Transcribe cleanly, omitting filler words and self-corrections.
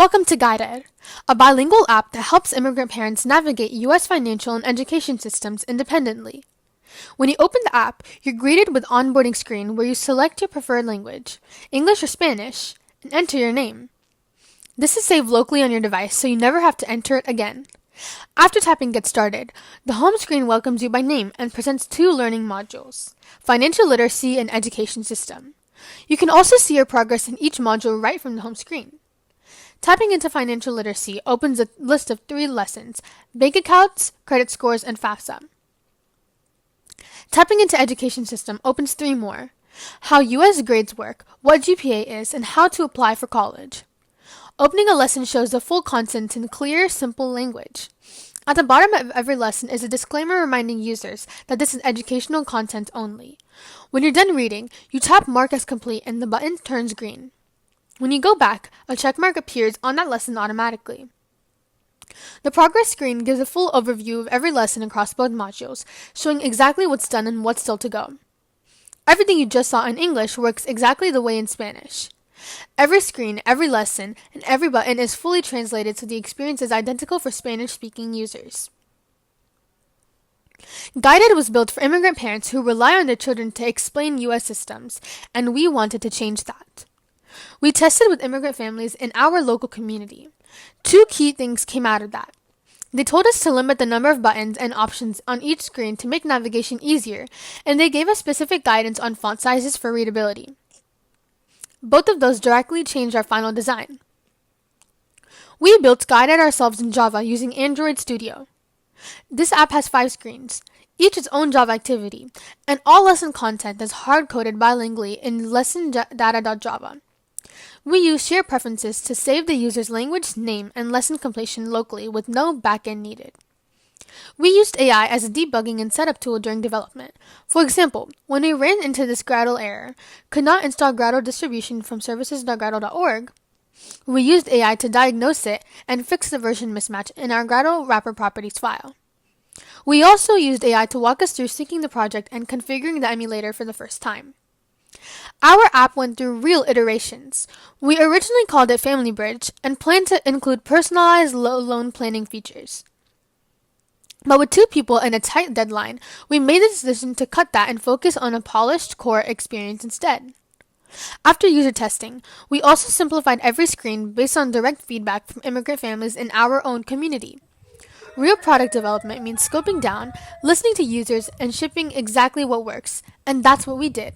Welcome to Guided, a bilingual app that helps immigrant parents navigate U.S. financial and education systems independently. When you open the app, you're greeted with an onboarding screen where you select your preferred language, English or Spanish, and enter your name. This is saved locally on your device so you never have to enter it again. After tapping Get Started, the home screen welcomes you by name and presents two learning modules, Financial Literacy and Education System. You can also see your progress in each module right from the home screen. Tapping into Financial Literacy opens a list of 3 lessons, bank accounts, credit scores, and FAFSA. Tapping into Education System opens 3 more, how U.S. grades work, what GPA is, and how to apply for college. Opening a lesson shows the full content in clear, simple language. At the bottom of every lesson is a disclaimer reminding users that this is educational content only. When you're done reading, you tap Mark as complete and the button turns green. When you go back, a checkmark appears on that lesson automatically. The progress screen gives a full overview of every lesson across both modules, showing exactly what's done and what's still to go. Everything you just saw in English works exactly the way in Spanish. Every screen, every lesson, and every button is fully translated so the experience is identical for Spanish-speaking users. Guided was built for immigrant parents who rely on their children to explain U.S. systems, and we wanted to change that. We tested with immigrant families in our local community. 2 key things came out of that. They told us to limit the number of buttons and options on each screen to make navigation easier, and they gave us specific guidance on font sizes for readability. Both of those directly changed our final design. We built Guided ourselves in Java using Android Studio. This app has 5 screens, each its own Java activity, and all lesson content is hard-coded bilingually in lessondata.java. We use shared preferences to save the user's language, name, and lesson completion locally with no backend needed. We used AI as a debugging and setup tool during development. For example, when we ran into this Gradle error, could not install Gradle distribution from services.gradle.org, we used AI to diagnose it and fix the version mismatch in our Gradle wrapper properties file. We also used AI to walk us through syncing the project and configuring the emulator for the first time. Our app went through real iterations. We originally called it Family Bridge and planned to include personalized loan planning features. But with 2 people and a tight deadline, we made the decision to cut that and focus on a polished core experience instead. After user testing, we also simplified every screen based on direct feedback from immigrant families in our own community. Real product development means scoping down, listening to users, and shipping exactly what works, and that's what we did.